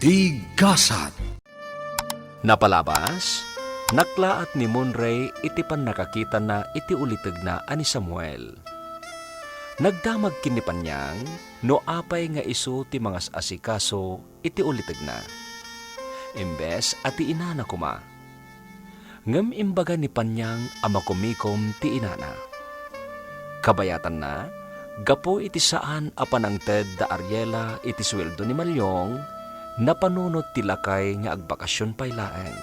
Tigasat. Napalabas, naklaat ni Monray iti pan nakakita na iti uliteg na ani Samuel. Nagdamag kinipanyang no apay nga isu ti mangas asikaso iti uliteg na. Imbes ati inana kuma. Ngem imbaga ni panyang amakumikom ti inana. Kabayatan na, gapo iti saan apanangted da Ariela iti sweldo ni Malyong, napanunot ti lakay nga agbakasyon paylaeng.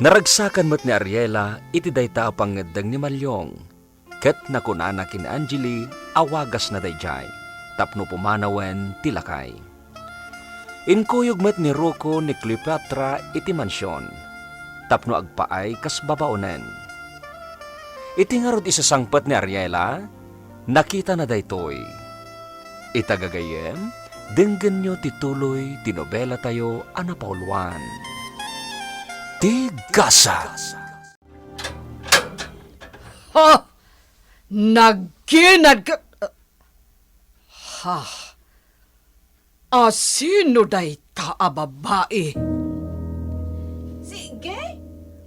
Naragsakan met ni Ariela iti dayta apangedeng ni Malyong, ket nakunana kin Angeli awagas na dayjay, tapno pumanawen ti lakay. Inkuyog met ni Rocco ni Cleopatra iti mansyon, tapno agpaay kas babaonen. Iti nga rod isasangpet ni Ariela, nakita na daytoy. Itagagayem, denggen nyo tituloy tinobela tayo anapauluan. Tigasat. Ha! Nagkinag ka... Ha! Sino day ta a babae? Sige,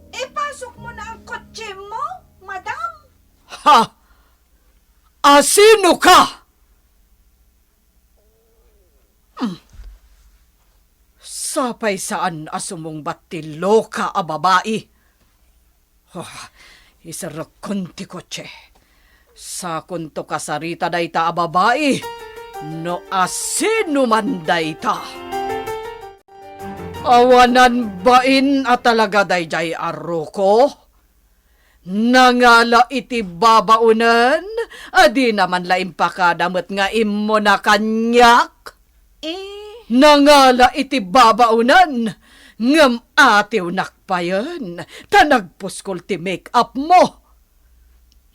ipasok mo na ang kotse mo, madam. Ha! Sino ka? Sapay saan asumong batilo ka a babae? Isarakon ti kotse. Sa kunto kasarita day ta a babae, no asino man day ta. Awanan bain at talaga day jay Rocco? Nangala iti babaunan, adi naman laing pakadamot nga imo na kanyak. Nangala iti babaunan, ngam atiw nakpayan, tanagpuskol ti make-up mo.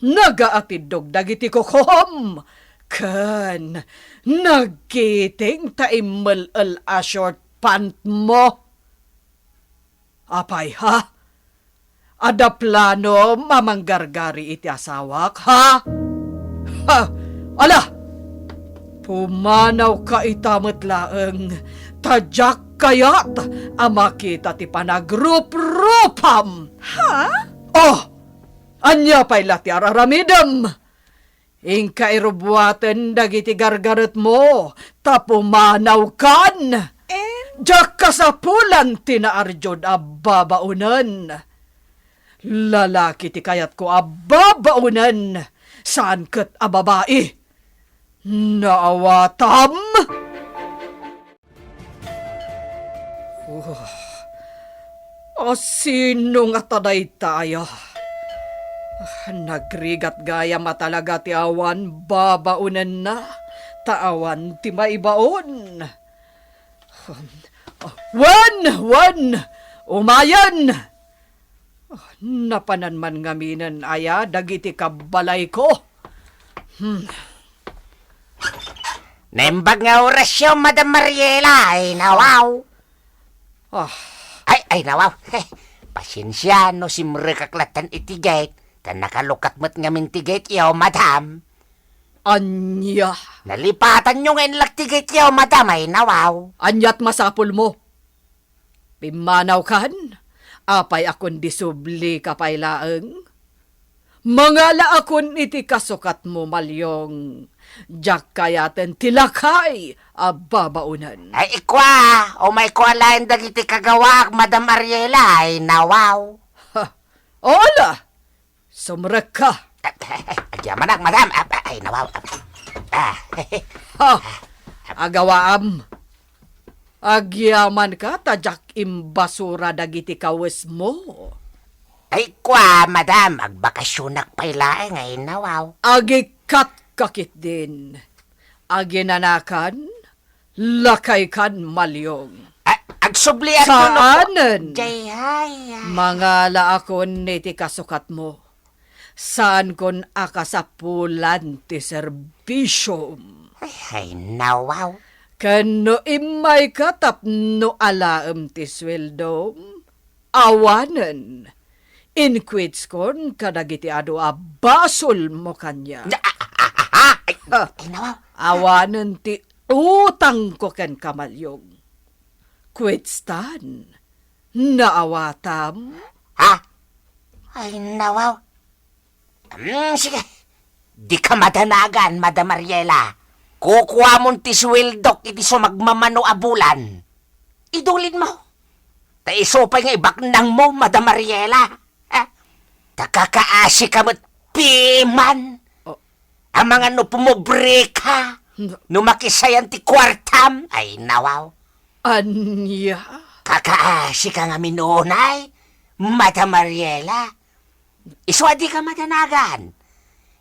Nagaatidog dagiti kukom, kan nagkiting taimel-el a short pant mo. Apay ha? Ada plano mamanggargari iti asawak, ha? Ha! Ala! Pumanaw ka itamet laeng, tadyak kayat, amakita ti panagrup-rupam. Ha? Oh! Anya pa'y lati araramidam. Ingka irubuaten dagiti gargaret mo, tapumanaw kan. Diyak kasapulan tinaarjod ababaunan. Lalaki ti kayat ko ababaunan, saan ket ababae? Naawatam? Sino nga taday tayo? Nagrigat gaya matalaga ti awan babaunan na, taawan ti maibaon. Wan! Umayan! Napanan man ngaminan aya, dagiti kabalay ko. Naimbag nga orasyon, Madam Mariela, ay nawaw. Ay nawaw. Pasensya, no simre kaklatan itigate, tan nakalukat mo't ngamin tigate yaw, Madam. Anya? Nalipatan nyo ngayon laktigate yaw, Madam, ay nawaw. Anyat masapul mo. Pimanaw kan? Apay akon disubli kapay laeng? Mangala akon iti kasukat mo, Malyong. Diyak kayaten tilakay ababaunan. Ay ikwa, o may kwa lain dagiti kagawak, Madam Ariela, ay nawaw. Ola! Sumrek ka. Agyaman ak, Madam, ay nawaw. Agawaam. Agyaman ka, tadyak imbasura dagiti kawes mo. Ay kwa, Madam, agbakasyonak pailaeng ay nawaw. Agikat kakit din. Aginanakan, lakay kan, Malyong. Agsublian ko Saanen? Jay, hay. Mangala akon niti kasukat mo. Saan kon akasapulan ti serbisyom. Ay nawaw. Kano imay katap no alaem ti sweldom, awanen. Inquits kon kadagiti adu abasol mo kanya. Ay nawaw. Awanen ti utang ko ken Kamalyong. Kwetstan, naawatam? Ha? Ay, nawaw. Sige. Di ka madanagan, Madam Mariela. Kukuha mong tiswildok iti sumagmamano abulan. Idulin mo. Taisopay nga ibaknang mo, Madam Mariela. Ha? Takakaasi ka mo't piman. Oh. Ang mga no pumobre ka. Numakisayan ti kwartam. Ay, nawaw. Anya? Kakaasi ka nga minunay, Madam Mariela. Iswadi ka madanagan.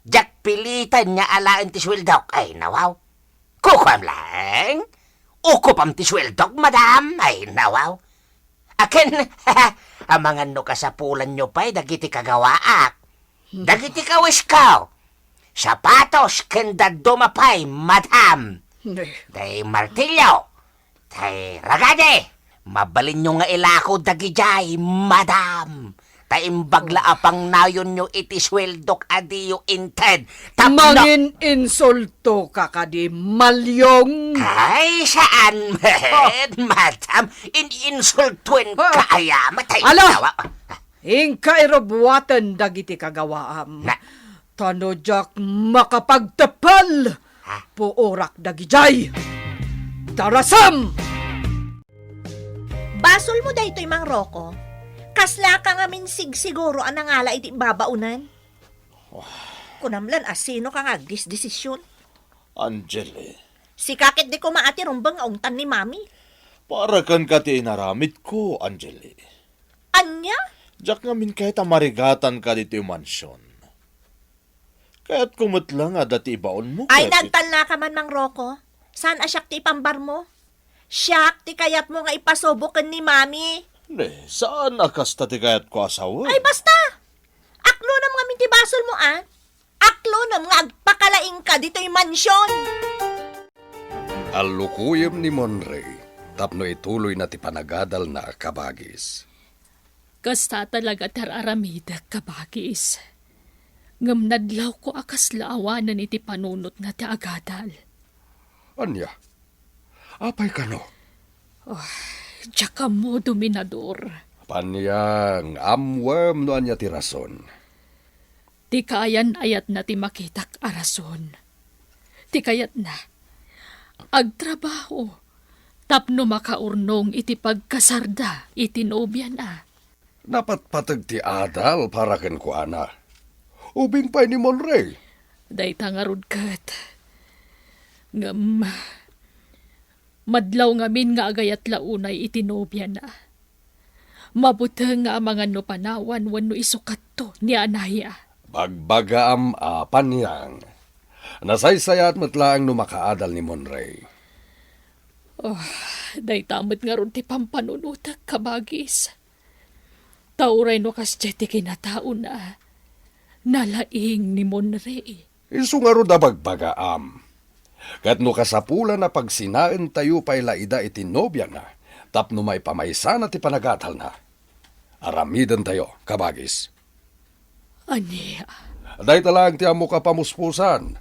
Jak pilitan niya alaan ti swildok. Ay, nawaw. Kukwam lang. Ukupam ti swildok, madam. Ay, nawaw. Akin, ang mga no kasapulan nyo pa'y dagiti kagawaak. Dagiti kawis kao. Sapatos, kenda dumapay, madam. Day martilyo. Day ragade. Mabalin nyo nga ilako dagijay, madam. Taimbagla apang nayon nyo iti sweldok adiyo inted. Tapno. Mangin insulto ka kadi malyong. Ay, saan, madam? In-insultuen Ah. ka aya. Matay. Alo! Tawa. Ingka irobuatan dagiti kagawaam. Na. Tanodyak makapagtepal. Ha? Puorak dagijay. Tarasam! Basol mo daytoy Mang Rocco. Kasla ka nga minsig siguro anang ala iti babaunan. Kunamlan asino ka nga desisyon. Angeli, Si kakit di ko maati rumbang aungtan ni mami. para kan ka ti inaramid ko, Angeli. Anya? Diyak ngamin kahit amarigatan ka dito yung mansyon. Kaya't kumutla nga dati ibaon mo. Ay kaya't nagtala ka man Mang Rocco. Saan asyak ti ipambar mo? Siyak ti kayat mo nga ipasubukan ni mami. Ne, saan akas tati kayat ko asawa? Ay basta! Aklo nam nga minti basol mo ah. Aklo nam nga agpakalaing ka dito'y mansyon. Alukuyem ni Monrey, tapno ituloy na ti panagadal na kabagis. Kasta talaga tararamida kabagis. Ngam nadlaw ko akas laawanan iti panunot nga ti agadal. Anya, apay ka no? Tsaka mo, dominador. Panyang amwem no anya ti rason. Ti kayan ayat na ti makitak arason. Ti kayat na. Agtrabaho. Tapno makaurnong iti pagkasarda iti nobya na. Napatpatag ti adal para ken ko ana. Ubing pa ni Monrey. Day tangarod kat. Ngam, madlaw ngamin nga agayat launay iti nobya na. Mabuta nga mga no panawan wano isukat to ni Anaya. Bagbagaam panyang. Nasaysayat matlaang no makaadal ni Monrey. Day tamad nga ron ti pampanunutak kabagis. Tauray no kasya ti kinatao na. Nalaing ni Monrey. Isu nga ro da bagbagaam. Kat no kasapulan na pagsinaen tayo pa'y laida iti nobya na, tapno may pamaysa na ti panagatal na. Aramidan tayo, kabagis. Aniya. Day talang ti amo kapamuspusan.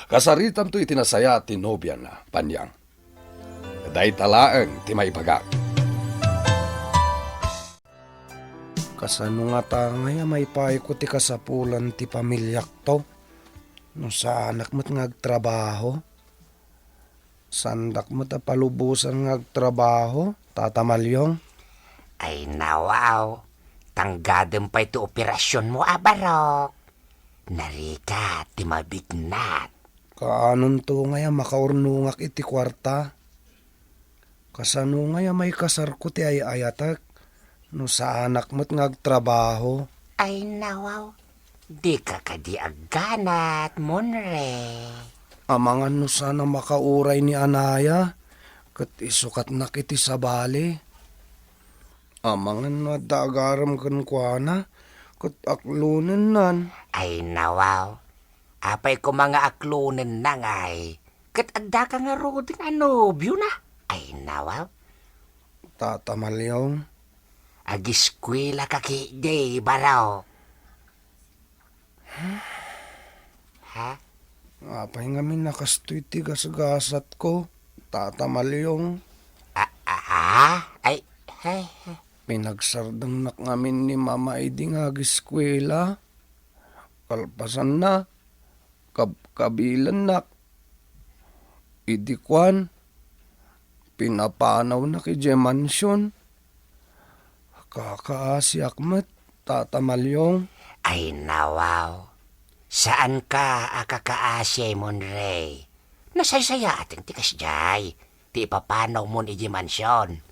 Kasaritam to itinasaya ti nobya na, panyang. Day talaang ti maibaga. Kasano nga tangay may paay ko ti kasapulan ti pamilyak to. No sa anak mo't ngagtrabaho. Sandak mo't palubusan ngagtrabaho, tatamalyong. Ay, nawaw. Tanggadem pa ito operasyon mo, abarok. Narika, ti mabignat. Kaanon to ngaya makaurnungak iti kwarta. Kasano ngaya may kasar ko ti ayatak. No sa anak mo't ngagtrabaho. Ay, nawaw. Di ka kadiagganat, Monrey. Amangan no sana makauray ni Anaya. Kat isukat na kiti sa bali. Amangan no dagaram kan kuana. Kat aklunan nan. Ay, nawaw. Apay ko mga aklunan na ngay. Kat adda ka nga roding anobyo na. Ay, nawaw. Tatamalyong. Agiskwela ka ki day, baraw. Ha? Apay ngamin nakastoy ti gasgasat ko. Tatamalyong. Ha? Ha? Ay, Pinagsardang nak ngamin ni Mama Edi nga giskwela. Kalpasan na. Kabilan nak. Idi kwan. Pinapanaw na kay Mansion. Kakaasi akmat, Tata Malyong. ay nawaw. Saan ka akakaasya Monray? Nasaysaya ating tikas jay. Ti ipapanaw mo ni Mansyon.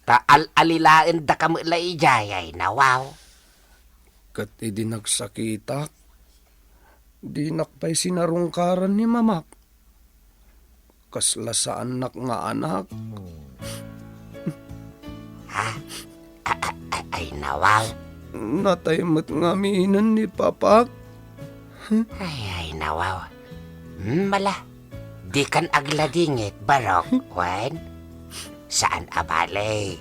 Ta alilain da kamo ilay jay ay nawaw. Kat idi nagsakitak. Di nakpay sinarungkaran ni Mamak. Kaslasaan nak nga anak. Ha? Ay nawaw. Nataymat nga miinan ni Papak. Ay nawaw. Mala. Di kan agladingit barok, wen? Saan abale?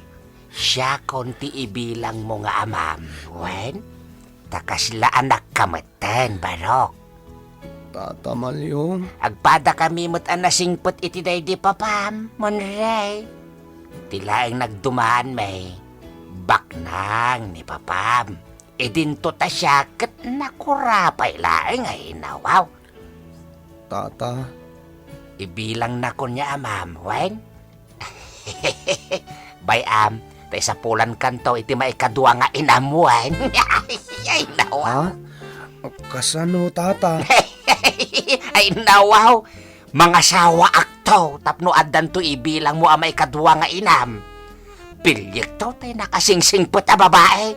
Siya konti ibilang mo nga amam, wen? Takasla anak kamatan, barok. Tata Malyong. Agpada kami mo't anasingpot iti day di papam, Monray. Tilaing nagdumaan may baknang ni papam. Idinto ta siya kat nakurapay laing ay nawaw. Tata. Ibilang na ko niya amam, wen? Bayam, tay sa pulan kanto iti maikadwa nga inamuan. Ay nawaw. Kasano, Tata? Ay nawaw. Mga sawa akto, tapno addan to ibilang mo amay kadwa nga inam. Pilyek to, tay nakasingsingpot a babae.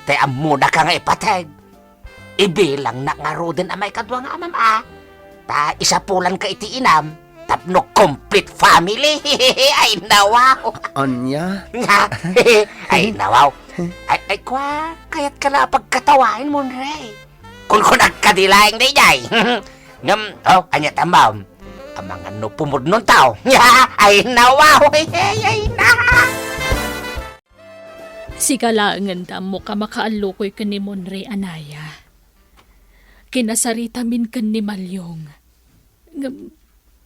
Tay amuna ka nga ipatag. Ibilang na nga ro din amay kadwa nga amam Ta isapulan ka iti inam. Tapno complete family. Ay nawaw. Anya? Ay nawaw. Ay kwa, kaya't ka na pagkatawain mo, Ray. Kung nagkadilaing na ijay. Anya tamam. Ang mga nupumod nun tao. Ay nawaw. Ay na. Si kalangan mo ka makaalukoy ka ni Monray Anaya. Kinasarita min ka ni Malyong.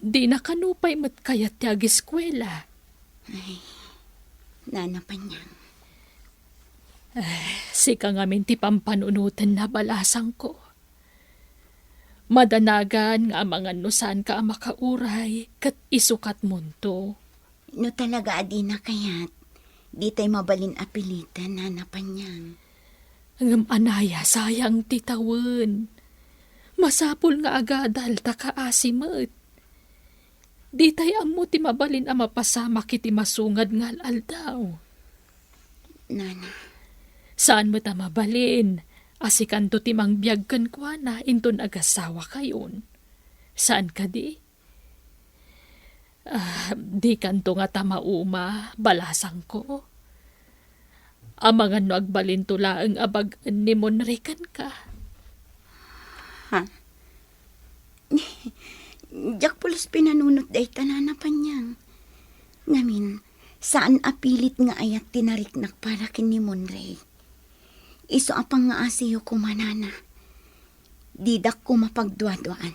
Di na kanupay mat kayat ti agiskwela. Nanapan niya. Sika ngamin ti pampanunutan na balasang ko. Madanagan nga mga nusan ka ang makauray kat isukat munto. No talaga adi na kayat. Di tayo mabalin apilitan, nanapan niya. Ngam Anaya sayang titawin. Masapul nga agadal ta kaasimet. Di tayo amo ti mabalin ang mapasama kiti masungad nga aldaw. Nana. Saan mo ta mabalin? Asikan to ti mangbiyag kan kwa na inton agasawa kayon. Saan ka di? Di kanto nga tamauma, balasang ko. Amangan no agbalin tula ang abag ni Monrekan ka. Ha? Diyak pulos pinanunot day tananapan niya. Ngamin, saan apilit nga ayat tinariknak para kini Monray. Iso apang nga asiyo ko manana. Didak ko mapagduaduan.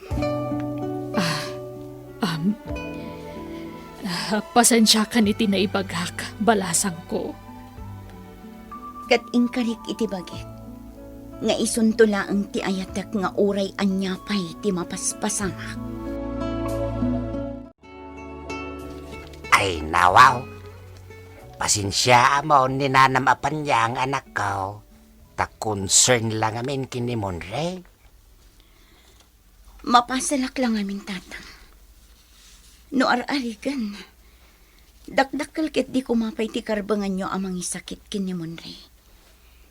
Pasensya ka ni tinaibagak, balasang ko. Kat ingkarik iti bagit. Nga isuntula ang ti ayatak nga uray anyapay ti mapaspasamak. Ay nawaw. Pasensya mo ni nanamapan niya ang anak ko. Ta-concern lang amin kini Monray. Mapasalak lang aming tatang. No ar-arigan. Dakdakal ket di kumapay ti karbangan nyo amang isakit kini Monray.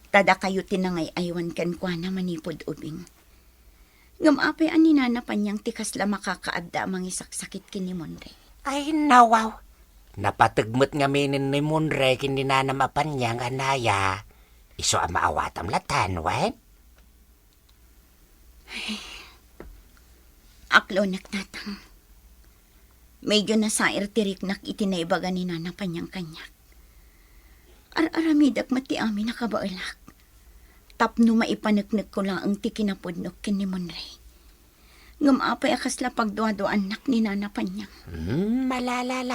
Tada kayo tinangay aywan kan kwa na manipod ubing. Ngamapay ani nanapan niyang tikas la makakaadda amang isaksakit kini Monray. Ay nawaw. Napatagmat nga minin ni Monray kini nanamapan niya ang Anaya. Iso ang maawatam latan, wen? Aklo naktatang. Medyo nasair tiriknak itinaibaga ni nanapan niyang kanyak. Ar-aramidak mati amin nakabailak. Tapno maipanagnag ko lang ang tikinapudnok kini Monray. Ngamapay akasla pagduado anak ni nanapan niya. Malalala.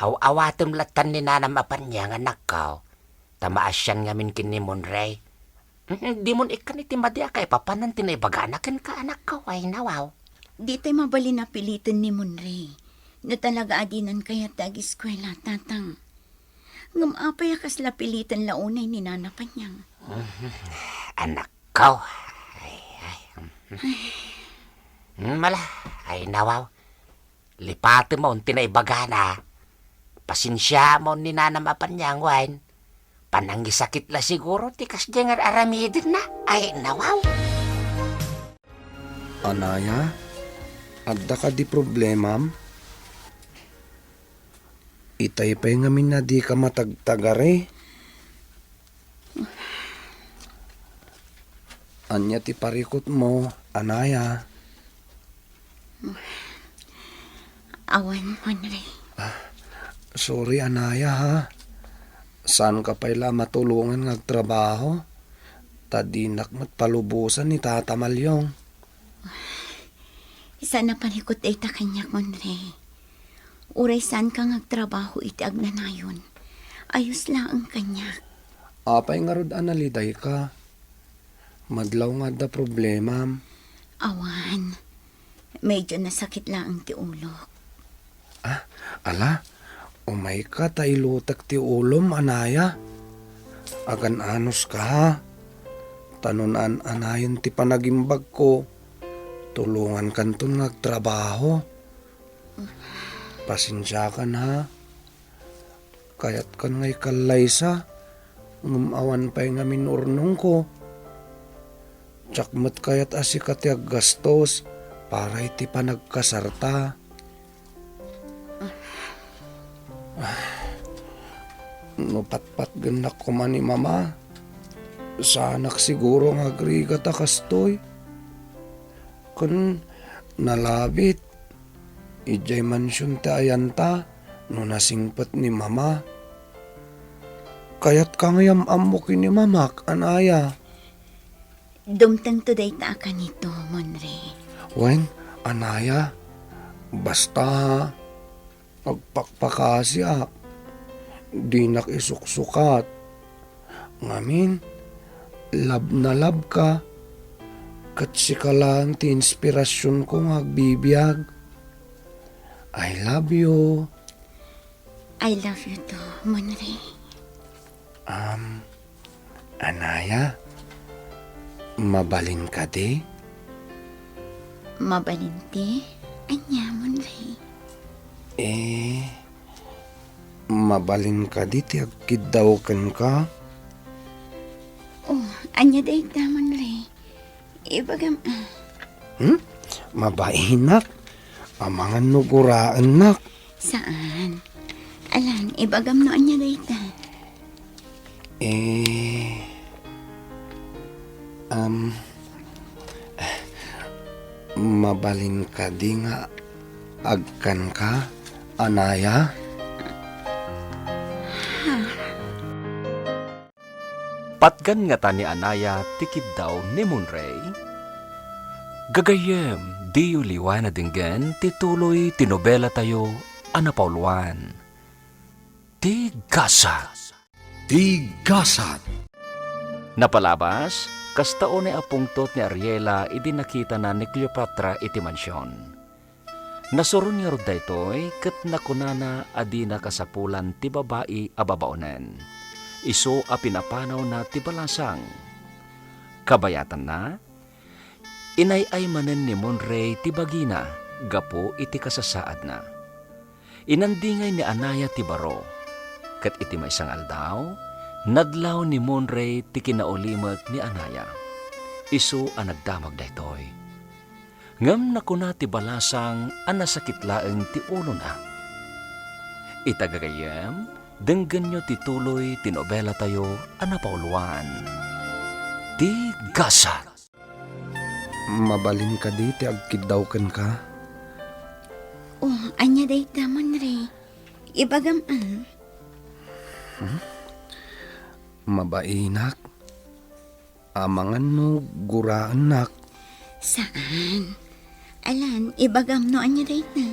Aw-awatom latan ni nanam apan niya nga nakaw. Tamaasyan ngamin kin ni Monray. Di mon ikan iti madya kay papanan tinaybaganakan ka anak ka ay nawaw. Di tayo mabali na pilitan ni Monray. Na talaga adinan kaya tag-eskwela, tatang. Ngamapay kasla pilitan launay ni nanapan niyang. Anak ka. Mala, ay nawaw. Lipati mo ang tinaybagana. Pasinsya mo ni nanam apan niyang wine. Panangisakit la siguro tikas diyan nga aramidin na. Ay nawaw. Anaya, adda ka di problemam? Itay pa'y ngamin na di ka matagtagare. Anya ti parikot mo, Anaya. Awan, Monray. Sorry, Anaya, ha? Saan ka pa'y matulungan ngagtrabaho? Tadinak palubusan ni Tata Malyong. Isa na panikot ay takanyak, Monray. Uray saan ka ngagtrabaho iti agnanayon. Ayos lang ang kanyak. Apay nga rod analiday ka. Madlaw nga da problemam. Awan. Medyo nasakit lang ang tiulok. Ala, umay ka tailutak ti ulom, Anaya. Agan anos ka, ha? Tanunan anayon ti panagimbag ko. Tulungan kanton nagtrabaho. Pasensya ka na. Kayat kan ngay kalaysa. Ngumawan pa'y nga minurnong ko. Tsakmat kayat asikat yag gastos. Para iti panagkasarta. Nupatpat ganak ko man ni Mama. Sanak siguro nga agrigat akastoy. Kun nalabit. Ijay mansyon ta ayanta no nasingpat ni Mama. Kayat kangayam amok ni Mamak, Anaya. Dumtang today ta ka nito, Monray. Wen, Anaya, basta magpakpakasya. Di nakisuksukat. Ngamin, lab na lab ka. Kat sikalaan ti inspirasyon ko magbibiyag. I love you. I love you too, Monray. Anaya, mabalin ka di? Mabalinti, anya, Monray. Mabalin ka di ti agkidawkan ka? Oh, anya day ta, Monray. Ibagam, Mabainak. Amangan nuguraan nak. saan? Alan, ibagam no anya day ta. Mabalin ka di nga agkan ka, Anaya? Patgan nga ta ni Anaya tikid daw ni Monray. Gagayem, di uliwan na dinggan, tituloy tinobela tayo, anapauluan. Tigasa. Tigasat. Napalabas, kastaon ay apungtot ni Ariela idi nakita na ni Cleopatra iti mansyon. Nasuron niya rod daytoy, kat nakunana adi na kasapulan ti babae ababaonen. Iso a pinapanaw na ti balasang. Kabayatan na, inay-ay manen ni Monray ti bagina, gapo iti kasasaad na. Inandingay ni Anaya ti baro, kat iti may isang aldaw, nadlaw ni Monray ti kinaulimat ni Anaya. Isu ang nagdamag daytoy. Ngam na kuna ti balasang anasakit laeng ti ulo na. Itagagayam, denggan nyo tituloy tinobela tayo anapauluan. Tigasa. Mabalin ka di ti agkidawkan ka? Oh, anya day ta, Monray. Ibagam, Mabainak. Amangan no guraan nak. saan? Alan, ibagam no anya day ta.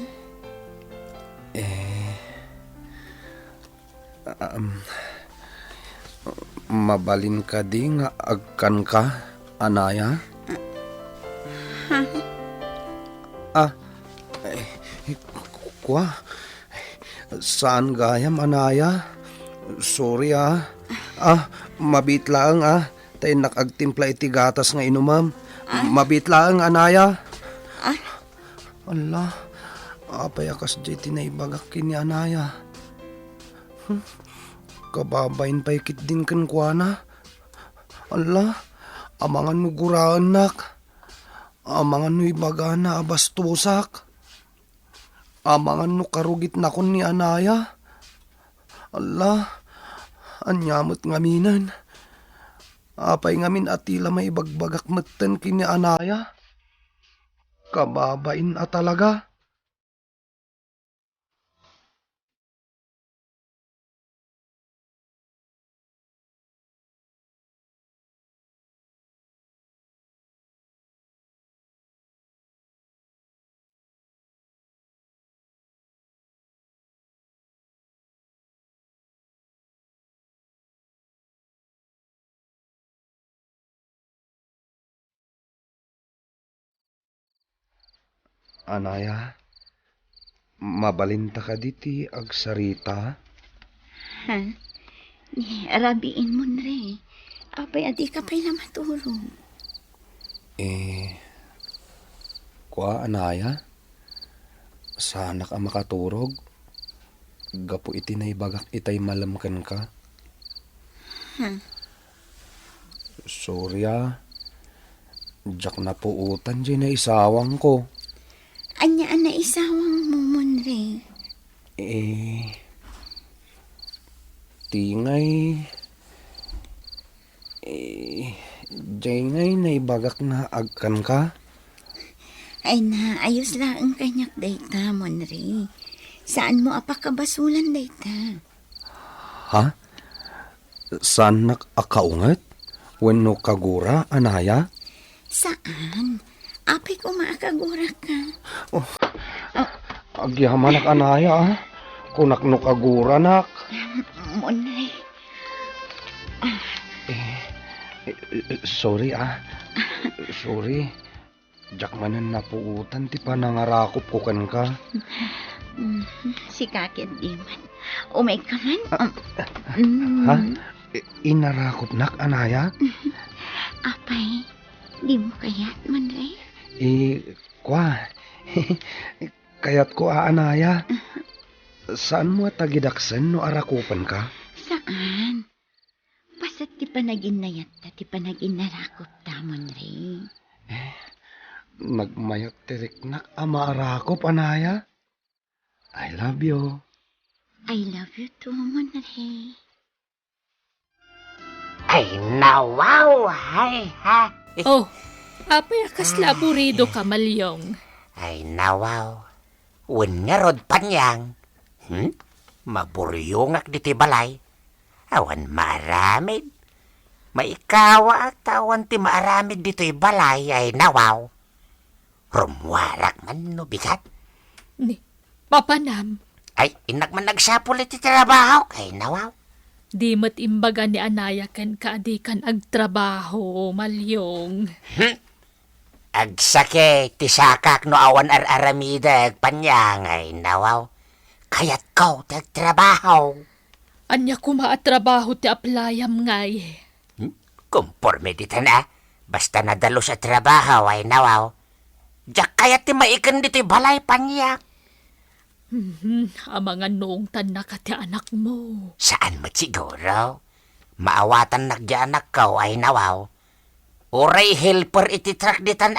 Mabalin ka di nga agkan ka, Anaya? Kwa? Saan gayam, Anaya? Sorry mabit lang Tay nakagtimpla iti gatas nga inumam. Mabit lang, Anaya. Allah, apay akas di tinaibagak kini Anaya. Kababain pa ikit din kan kuana. Allah, amangan no guraan nak. Amangan no ibagana abastusak. Amangan no karugit na kun ni Anaya. Allah, anyamot ngaminan. Apay ngamin atila may bagbagak meten kini Anaya. Kababain talaga. Anaya, mabalinta ka diti agsarita? Ha? Arabiin mo re. Apay adi ka pa'y na matulog. Kwa Anaya? Sana ka makaturog? Gapo iti na ibagak itay malamkan ka? Sorry Diyak na puutan di na isawang ko. Anya na isawang mo re. Tingay. Jengay na ibagak na agkan ka? Ay na, ayos lang ang kanyak dayta mo re. Saan mo apakabasulan dayta? Ha? Saan nakakaungat? Wenno kagura, Anaya? Saan? Apay ko maakagura ka. Agyaman nak Anaya Kunak no kagura nak. Mo re. Sorry Sorry. Jak manan napuutan ti panangarakop ko kan ka. Si kakit di man. Umay ka man. Ha? Inarakop nak, Anaya? Apay, di mo kayat man re. Kwa. Kayat ko Anaya. Saan mo tagidaksan no arakupan ka? Saan? Basta't ti panaginayat ta, ti panaginarakop tamon re. Nagmayat tirik nak ama arakop, Anaya. I love you. I love you too, mon re. Ay, nawaw, hay, ha. Oh, apay akas laburido ka, Malyong. Ay, nawaw. Wen nga rod panyang. Maburyongak diti balay. Awan maramid. Maikawa at awan ti maaramid dito'y balay ay nawaw. Rumwarak man no bigat. Ni, papanam, Ay, inak man nagsapul iti trabaho kay nawaw. di mat imbaga ni Anaya ken kaadikan agtrabaho, Malyong. Agsake, ti sakak no awan aramida agpanyang ay nawaw. Kayat ko tagtrabaho. Anya kumaatrabaho ti aplayam ngay. Kumporme dito na. Basta nadalo sa trabaho ay nawaw. Diyak kayat ti maikan dito'y balay panyak. Amangan noong tanak ti anak mo. Saan mo siguro? Maawatan nagyanak ko ay nawaw. Uray helper iti truck ditan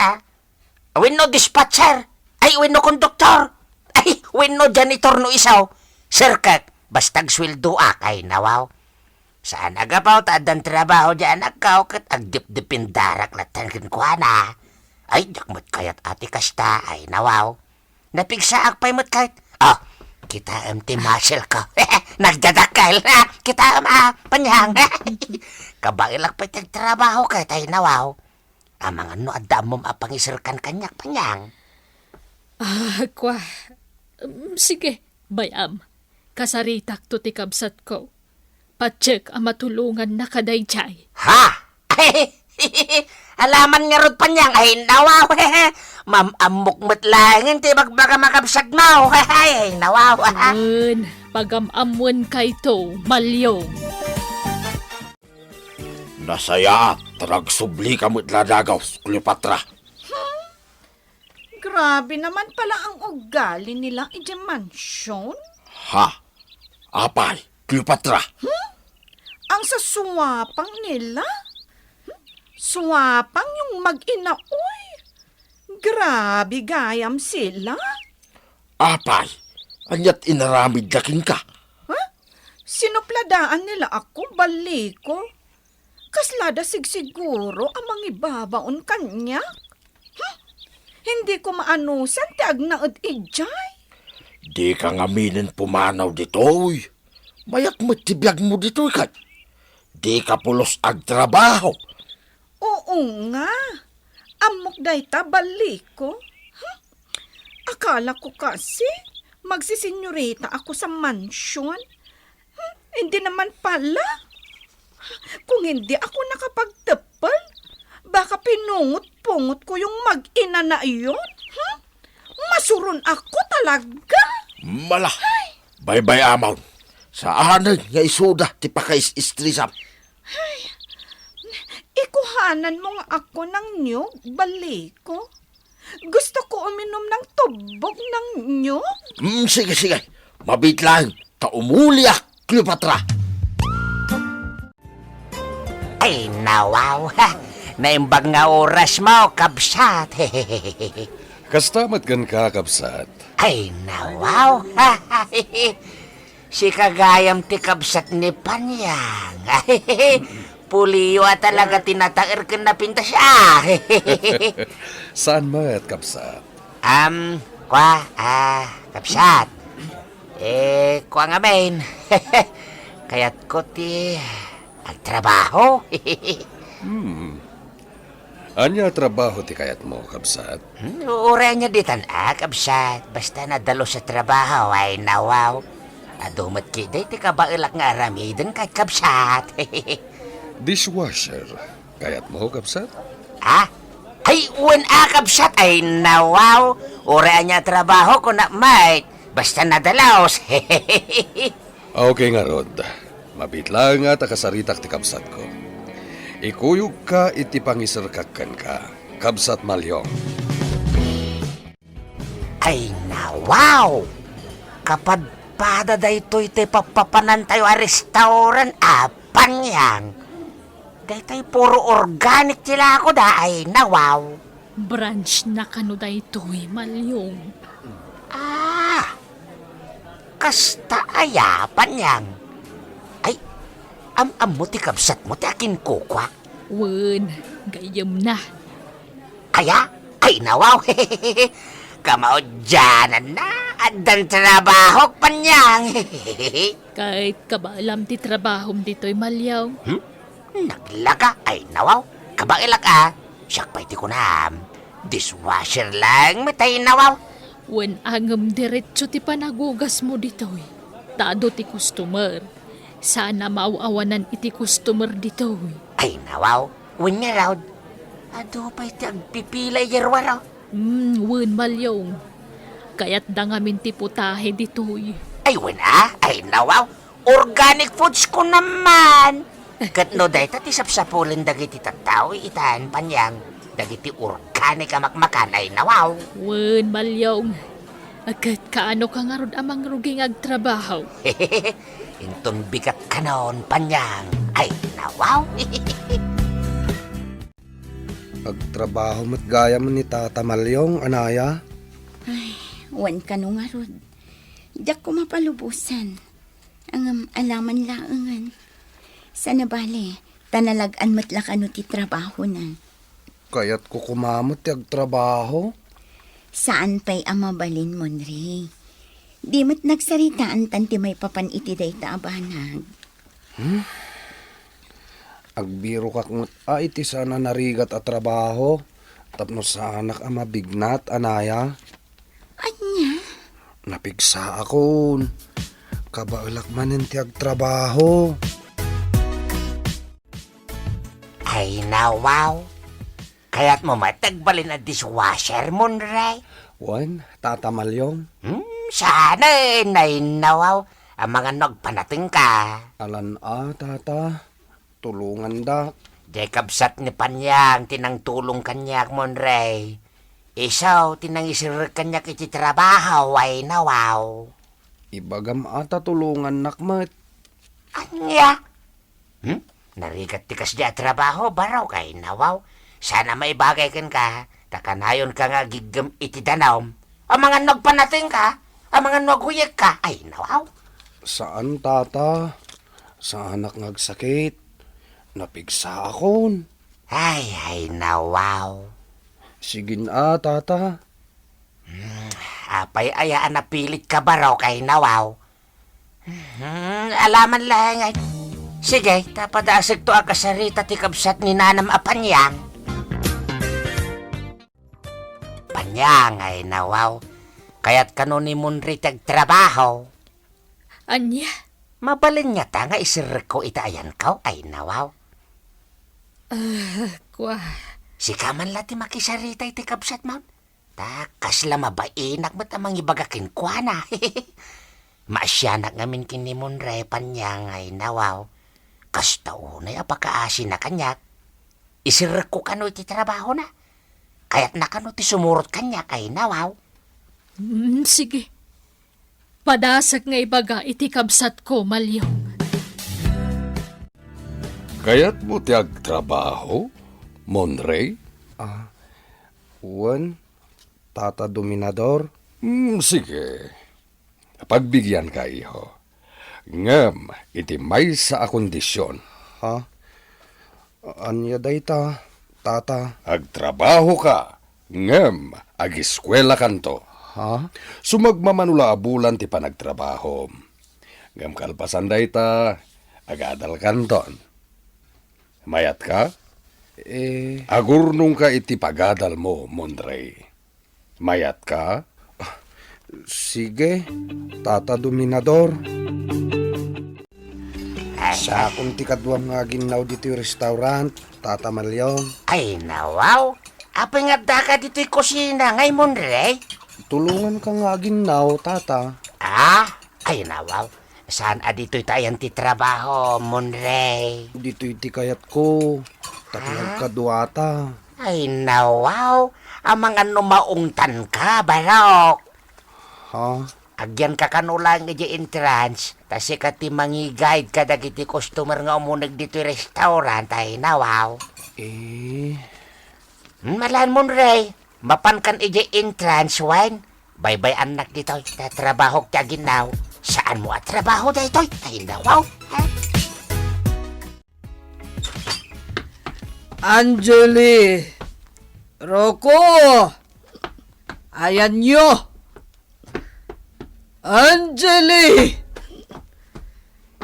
Wenno dispatcher. Ay wenno konduktor. Ay wenno janitor no isaw. Sirkak, bastag sweldo ay nawaw. Saan agapaw taadan trabaho di anak ko kat agdip-dipin darak latan kinkwana. Ay jakmat kayat ati kasta ay nawaw. Napigsaak pa'y mat kahit. Kita ti muscle ko. Nagdadakal. Kita panyang. Kabailak pa'y tagtrabaho kay tayo nawaw. Amangan no adda mong apangisirkan kanyak panyang. Kwa. Sige, bayam. Kasaritak to ti kabsat ko. patsek ang matulungan na kadayjay. Ha? Alaman nga rod panyang ay nawaw. Mamamok mo't langin ti magbaga makabsag mo. Ay nawaw. Wen, pagamamwen kay to, Malyong. Nasaya, tarag subli ka mo't ladagaw, Cleopatra. Grabe naman pala ang ugali nila iti mansyon. Ha? Apay, Cleopatra. Ang sa suwapang nila? Suwapang yung mag-ina, uy. Grabe gayam sila. Apay, anyat inaramid laking ka. Sinupladaan nila ako, baliko. Kaslada siguro ang mangibabaon kanya. Hindi ko maanusan ti agnaad ijay. Di ka ngaminin pumanaw ditoy. Mayak mo tibiyag mo ditoy kat. Di ka pulos agtrabaho. Oo nga. Amok dayta baliko. Akala ko kasi magsisenyorita ako sa mansyon. Hindi naman pala. Kung hindi ako nakapagtepal, baka pinungot-pungot ko yung mag-ina na iyon. Masuron ako talaga. Mala. Bye-bye amaw. Sa anay nga isuda ti pakais-istrisam. Ikuhanan mo nga ako ng nyog, baliko. Gusto ko uminom ng tubog ng nyog. Sige, sige. Mabit lang. Taumulya, Cleopatra. Ay nawaw. Naimbag nga oras mo, kabsat. Kastamat gan kakabsat. Ay nawaw. Si kagayam ti kabsat ni Panyang. Puliwa talaga tinatair ka na pinta siya. Saan mat kabsat? Kapsat. Kwa nga main. Kaya't ko ti agtrabaho. Anya trabaho ti kayat mo, kabsat? Uray niya ditan, kapsat. Basta nadalo sa trabaho ay nawaw. Adumat kiday ti kabailak nga aramidin kay kabsat. Dishwasher. Kayat mo, kabsat? Ay, uwan kabsat ay nawaw. Uray niya trabaho ko na mait. Basta nadalaos. Okay nga, Rod. Mabit lang nga takasaritak ti kabsat ko. Ikuyog ka iti pangisarkakan ka, kabsat Malyong. Ay nawaw. Kapag pada da ito iti papapanan tayo a restaurant, Panyang. Dahil puro organic sila ako da ay nawaw. Branch na kanuday to'y, Malyong. Kasta aya, Panyang. Ay, am mo ti kabsat mo ti akin kukwak. Wen, gayam na. Kaya? Ay, nawaw. Kamao dyanan na. Adan trabaho, Panyang. Kahit kabalam ti trabahom dito'y, Malyaw. Naglaga, ay nawaw. Kabailak siyak pa iti kunam. Dishwasher lang, matay nawaw. Wen angem diretso ti panagugas mo dito'y. Tado ti customer. Sana mauawanan iti customer dito'y. Ay nawaw, wen nga raw. Ado pa iti agpipilay yarwaraw. Wen, Malyong. Kaya't dangamin ti putahe dito'y. Ay wen ay nawaw. Organic foods ko naman. Katno day ti sapsapulin dagiti tattao itan, Panyang. Dagiti organic makmakan ay nawaw. Wen, Malyong. Agad kaano ka nga rod amang ruging agtrabaho. Inton bigat ka noon, Panyang. Ay nawaw. Agtrabaho mat gaya mo ni Tata Malyong, anaya. Wan ka no nga, Rod. Diyak ko mapalubusan. Ang alaman laangan. Sana bale, tanalagan matlak ano ti trabaho na. Kaya't ko kumamot ti agtrabaho. Saan pa'y amabalin mo, Nri? Di mat nagsaritaan tanti may papan iti day taabanag. Agbiro kak ngut iti sana narigat at trabaho. Tapno sa anak mabignat, anaya. Anya? Napigsa akon. Kabaulak manin ti agtrabaho. Ay, nawaw. Kaya't mo matagbalin ang dishwasher, Monray. Wan, Tata Malyong. Sana nainawaw. Ang mga nagpanating ka. Alan Tata. Tulungan da. Dekabsat ni Panyang tinang tulong kanyak, Monray. Isaw, tinang isirir kanyak iti trabaho, ay nawaw. Ibagam ata tulungan nakmat. Anya? Narigat tikas di trabaho, baraw kay nawaw. Sana may bagay kan ka. Takanayon ka nga gigam iti danaw. Ang mga nagpanating ka, ang mga naguyag ka, ay nawaw. Saan Tata? Sa anak ngagsakit. Napigsa akon. Ay, nawaw. Sige Tata. Apay ayaan na pilit ka baraw kay nawaw. Alaman lang ay. Sige, tapadasig to akasarita ti kabsat ni Nanam Apanyang. Panyang ay nawaw. Kaya't kano ni Munri tagtrabaho. Anya? Mabalin niya ta nga isir ko itayan ka ay nawaw. Kwa. Si kaman lati makisarita iti kabsat mo. Takas la mabainak ba't amang ibagakin kwa na. Maasyanak ngamin kini Munri Panyang ay nawaw. Kasta unay apakaasin na kanyak. Isir ko kano iti trabaho na. Kaya't nakano ti sumurot kanyak ay nawaw. Sige. Padasak nga ibaga iti kabsat ko, Malyong. Kaya't mo ti agtrabaho, Monray? Wan, Tata Dominador. Sige. Pagbigyan ka, iho. Ngam, iti may sa akondisyon. Ha? Anya dayta, Tata. Agtrabaho ka. Ngam, agiskwela kanto. Ha? Sumagmamanula abulan ti panagtrabaho. Ngam kalpasan dayta, agadal kanton. Mayat ka? Agurnong ka iti pagadal mo, Monray. Mayat ka? Sige, Tata Dominador. Sa akong tikadwam nga ginaw dito yung restaurant, Tata Malyong. Ay nawaw. Apay nga daka dito'y kusina ngay Monray. Tulungan ka nga ginaw, Tata. Ay nawaw. Saan dito'y tayan ti trabaho, Monray? Dito iti kayat ko. Taklag kadwata. Ay nawaw. Ang mga numaungtan ka, barok. Ha? Agyan ka kanulang nga di entrance. Tasi ka ti mangi-guide ka dagiti customer nga umunag dito'y restaurant, ay nawaw. Malan Monray. Mapan kan iji entrance wine. Bye-bye anak dito. Tatrabaho kya ginaw. Saan mo at trabaho dito? Ay nawaw. Angeli! Rocco! Ayan nyo! Angeli!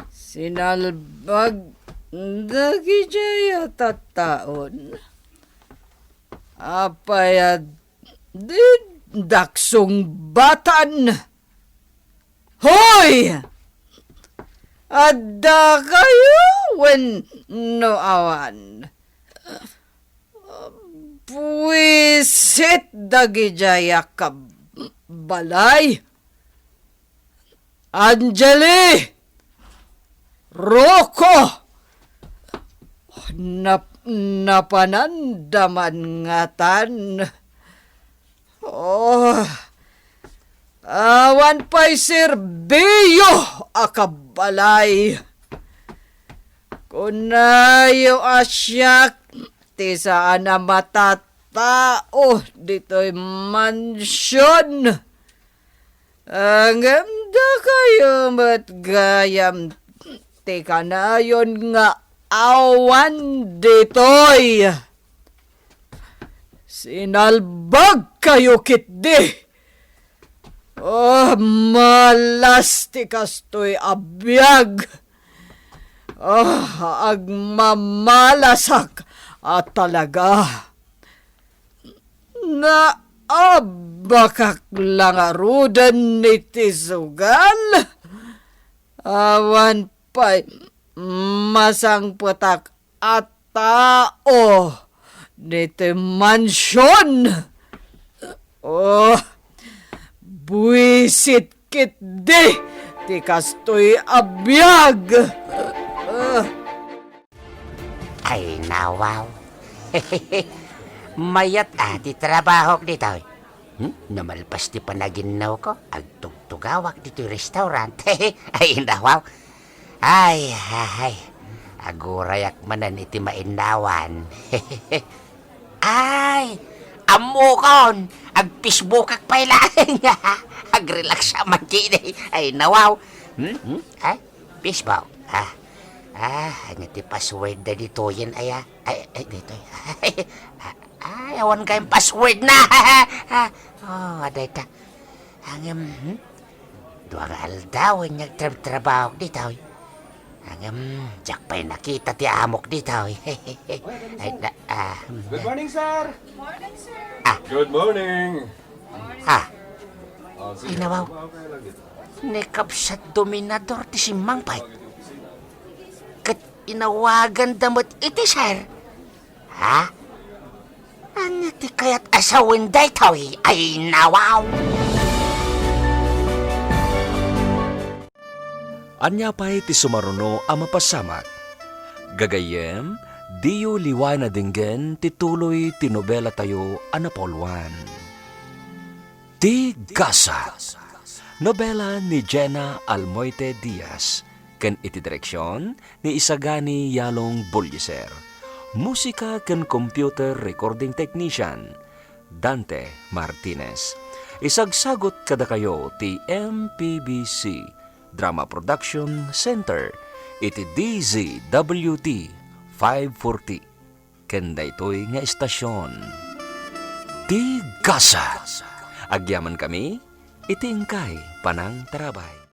Sinalbag dagi jaya tataon. Apayad daksong batan. Hoy! Adda kayo when no awan. Puwisit dagi jaya balay. Angeli! Rocco! Napanandaman ngatan. Awan pa'y serbiyo akabalay. Kunayo asyak ti saan na matatao dito'y mansyon. Ang ganda kayo matgayam ti kanayon nga awan dito'y. Sinalbag kayo kitdi. Malas ti kastoy abiyag. Agmamalasak at talaga. Bakak lang arudan ni Tisugal. Awan pa'y masang putak at tao dito mansyon. Oh, buisit kit di, ti kastoy abiyag. Ay, nawaw. Mayat ati trabaho dito. Namalpas ti panaginaw ko. Agtugtugawak dito yung restaurant. Ay, nawaw. Ay. Agurayak manan iti mainawan. Ay, amukon. Agpisbukak pailain nga. Agrelax sa magkini. Ay, nawaw. Ay, pisbok. Ano ti password na dito yan, aya? Ay, dito. Ay, awan kayong password na. Aday ta. Duwag aldaw, nagtrabaho dito. Diyak pa'y nakita ti amok dito. Good morning, sir. Morning, sir. Good morning. Inawaw. Nekapsat dominador ti si Mang Pai. Kat inawagan damot iti, sir. Ha? Ano ti kayat asawin day tawi? Ay, nawaw. Anya pa'y ti sumaruno a mapasamak. Gagayem, diyo liway na dinggen ti tuloy ti nobela tayo a napolwan. Ti Gasa. Nobela ni Jenna Almoite Diaz. Ken iti direksyon ni Isagani Yalong Bulliser. Musika ken computer recording technician Dante Martinez. Isagsagot kada kayo ti MPBC Drama Production Center iti DZWT 540 ken daytoy nga istasyon. Ti Gasa. Agyaman kami iti ingkay panang tarabay.